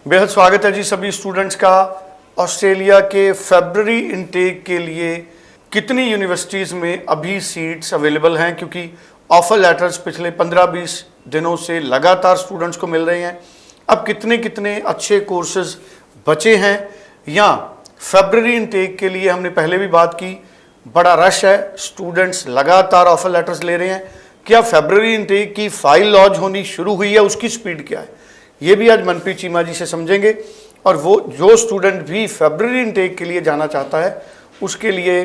बेहद स्वागत है जी सभी स्टूडेंट्स का। ऑस्ट्रेलिया के फरवरी इनटेक के लिए कितनी यूनिवर्सिटीज़ में अभी सीट्स अवेलेबल हैं, क्योंकि ऑफर लेटर्स पिछले 15-20 दिनों से लगातार स्टूडेंट्स को मिल रहे हैं। अब कितने कितने अच्छे कोर्सेज बचे हैं या फरवरी इनटेक के लिए हमने पहले भी बात की, बड़ा रश है, स्टूडेंट्स लगातार ऑफर लेटर्स ले रहे हैं। क्या फरवरी इनटेक की फाइल लॉन्च होनी शुरू हुई है, उसकी स्पीड क्या है, ये भी आज मनप्रीत चीमा जी से समझेंगे। और वो जो स्टूडेंट भी फरवरी इनटेक के लिए जाना चाहता है उसके लिए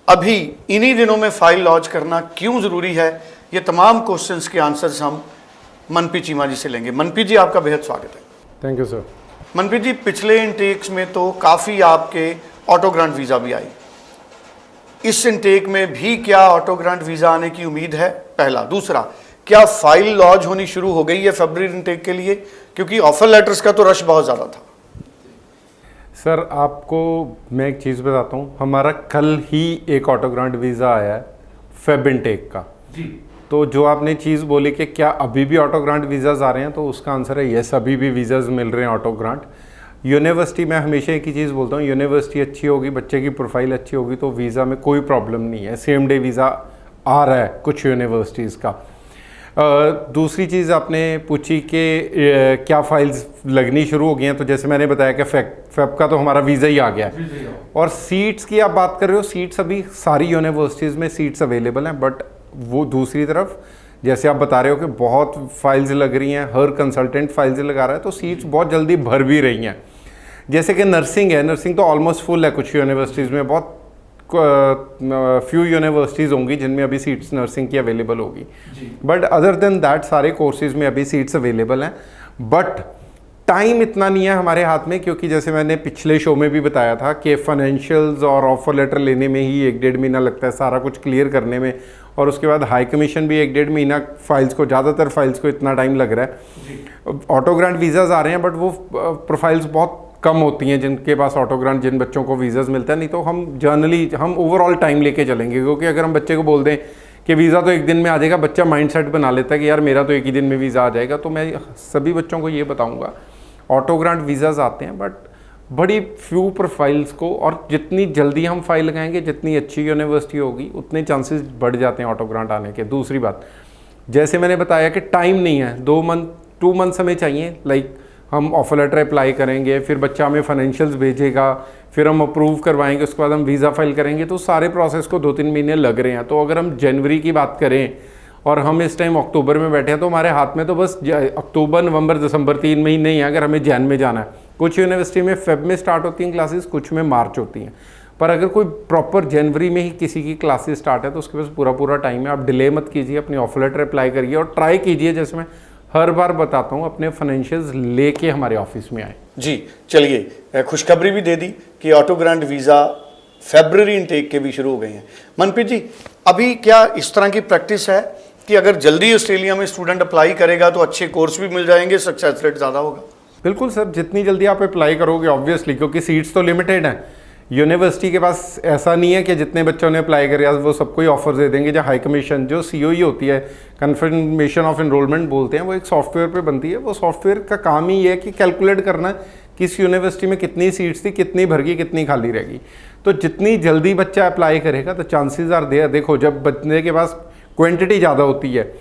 अभी इन्हीं दिनों में फाइल लॉन्च करना क्यों ज़रूरी है, ये तमाम क्वेश्चंस के आंसर्स हम मनप्रीत चीमा जी से लेंगे। मनप्रीत जी, आपका बेहद स्वागत है। Thank you sir. Manpreet ji, पिछले इनटेक्स में तो काफ़ी आपके ऑटो ग्रांट वीज़ा भी आई, इस इनटेक में भी क्या ऑटो ग्रांट वीज़ा आने की उम्मीद है? पहला। दूसरा, क्या फाइल लॉन्च होनी शुरू हो गई है फरवरी इनटेक के लिए, क्योंकि ऑफर लेटर्स का तो रश बहुत ज़्यादा था। सर, आपको मैं एक चीज़ बताता हूँ, हमारा कल ही एक ऑटो ग्रांट वीज़ा आया है फेब इनटेक का जी। तो जो आपने चीज़ बोली कि क्या अभी भी ऑटो ग्रांट वीज़ाज़ आ रहे हैं, तो उसका आंसर है यस, अभी भी वीज़ाज़ मिल रहे हैं ऑटो ग्रांट। यूनिवर्सिटी में हमेशा एक ही चीज़ बोलता हूँ, यूनिवर्सिटी अच्छी होगी, बच्चे की प्रोफाइल अच्छी होगी तो वीज़ा में कोई प्रॉब्लम नहीं है। सेम डे वीज़ा आ रहा है कुछ यूनिवर्सिटीज़ का। दूसरी चीज़ आपने पूछी कि क्या फाइल्स लगनी शुरू हो गई हैं, तो जैसे मैंने बताया कि फेब का तो हमारा वीज़ा ही आ गया है। और सीट्स की आप बात कर रहे हो, सीट्स अभी सारी यूनिवर्सिटीज़ में सीट्स अवेलेबल हैं, बट वो दूसरी तरफ जैसे आप बता रहे हो कि बहुत फाइल्स लग रही हैं, हर कंसल्टेंट फाइल्स लगा रहा है, तो सीट्स बहुत जल्दी भर भी रही हैं। जैसे कि नर्सिंग है, नर्सिंग तो ऑलमोस्ट फुल है कुछ यूनिवर्सिटीज़ में, बहुत फ्यू यूनिवर्सिटीज़ होंगी जिनमें अभी सीट्स नर्सिंग की अवेलेबल होगी, बट अदर देन दैट सारे कोर्सेज में अभी सीट्स अवेलेबल हैं। बट टाइम इतना नहीं है हमारे हाथ में, क्योंकि जैसे मैंने पिछले शो में भी बताया था कि फाइनेंशियल्स और ऑफर लेटर लेने में ही 1-1.5 महीना लगता है सारा कुछ क्लियर करने में, और उसके बाद हाई कमीशन भी 1-1.5 महीना, फाइल्स को ज़्यादातर फाइल्स को इतना टाइम लग रहा है। ऑटो ग्रांट वीज़ाज़ आ रहे हैं, बट वो प्रोफाइल्स बहुत कम होती हैं जिनके पास ऑटो ग्रांट, जिन बच्चों को वीज़ाज़ मिलता है। नहीं तो हम जर्नली हम ओवरऑल टाइम लेके चलेंगे, क्योंकि अगर हम बच्चे को बोल दें कि वीज़ा तो एक दिन में आ जाएगा, बच्चा माइंडसेट बना लेता है कि यार मेरा तो एक ही दिन में वीज़ा आ जाएगा। तो मैं सभी बच्चों को ये बताऊँगा, ऑटो ग्रांट वीज़ाज़ आते हैं बट बड़ी फ्यू प्रोफाइल्स को, और जितनी जल्दी हम फाइल लगाएंगे, जितनी अच्छी यूनिवर्सिटी होगी, उतने चांसेस बढ़ जाते हैं ऑटो ग्रांट आने के। दूसरी बात, जैसे मैंने बताया कि टाइम नहीं है, 2 मंथ हमें चाहिए। लाइक हम ऑफर लेटर अप्लाई करेंगे, फिर बच्चा हमें फाइनेंशियल्स भेजेगा, फिर हम अप्रूव करवाएंगे, उसके बाद हम वीज़ा फाइल करेंगे, तो सारे प्रोसेस को 2-3 महीने लग रहे हैं। तो अगर हम जनवरी की बात करें और हम इस टाइम अक्टूबर में बैठे हैं, तो हमारे हाथ में तो बस अक्टूबर, नवंबर, दिसंबर 3 महीने ही हैं अगर हमें जैन में जाना है। कुछ यूनिवर्सिटी में फेब में स्टार्ट होती हैं क्लासेस, कुछ में मार्च होती हैं, पर अगर कोई प्रॉपर जनवरी में ही किसी की क्लासेस स्टार्ट है तो उसके पास पूरा टाइम है। आप डिले मत कीजिए, अपनी ऑफर लेटर अप्लाई करिए और ट्राई कीजिए, जैसे मैं हर बार बताता हूँ, अपने फाइनेंशियल्स लेके हमारे ऑफिस में आए। जी चलिए, खुशखबरी भी दे दी कि ऑटो ग्रांट वीज़ा फरवरी इनटेक के भी शुरू हो गए हैं। मनप्रीत जी, अभी क्या इस तरह की प्रैक्टिस है कि अगर जल्दी ऑस्ट्रेलिया में स्टूडेंट अप्लाई करेगा तो अच्छे कोर्स भी मिल जाएंगे, सक्सेस रेट ज़्यादा होगा? बिल्कुल सर, जितनी जल्दी आप अप्लाई करोगे ऑब्वियसली, क्योंकि सीट्स तो लिमिटेड हैं। यूनिवर्सिटी के पास ऐसा नहीं है कि जितने बच्चों ने अप्लाई किया वो सबको ही ऑफर दे देंगे। जो हाई कमीशन, जो COE होती है, कन्फर्मेशन ऑफ एनरोलमेंट बोलते हैं, वो एक सॉफ्टवेयर पे बनती है। वो सॉफ्टवेयर का काम ही है कि कैलकुलेट करना किस यूनिवर्सिटी में कितनी सीट्स थी, कितनी भर गई, कितनी खाली रहेगी। तो जितनी जल्दी बच्चा अप्लाई करेगा तो चांसेस आर देयर। देखो, जब बच्चे के पास क्वांटिटी ज़्यादा होती है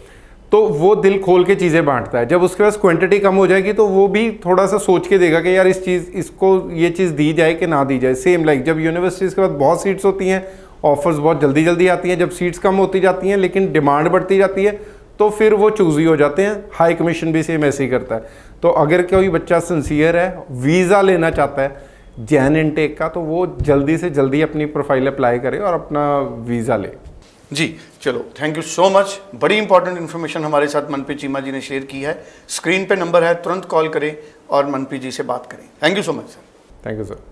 तो वो दिल खोल के चीज़ें बांटता है। जब उसके पास क्वांटिटी कम हो जाएगी तो वो भी थोड़ा सा सोच के देगा कि यार इसको ये चीज़ दी जाए कि ना दी जाए। सेम लाइक जब यूनिवर्सिटीज़ के पास बहुत सीट्स होती हैं, ऑफर्स बहुत जल्दी आती हैं। जब सीट्स कम होती जाती हैं लेकिन डिमांड बढ़ती जाती है, तो फिर वो चूज़ी हो जाते हैं। हाई कमीशन भी सेम ऐसे ही करता है। तो अगर कोई बच्चा सिंसियर है, वीज़ा लेना चाहता है जैन इनटेक का, तो वो जल्दी से जल्दी अपनी प्रोफाइल अप्लाई करे और अपना वीज़ा ले। जी चलो, थैंक यू सो मच। बड़ी इंपॉर्टेंट इन्फॉर्मेशन हमारे साथ मनप्रीत चीमा जी ने शेयर की है। स्क्रीन पे नंबर है, तुरंत कॉल करें और मनप्रीत जी से बात करें। Thank you so much sir. Thank you sir.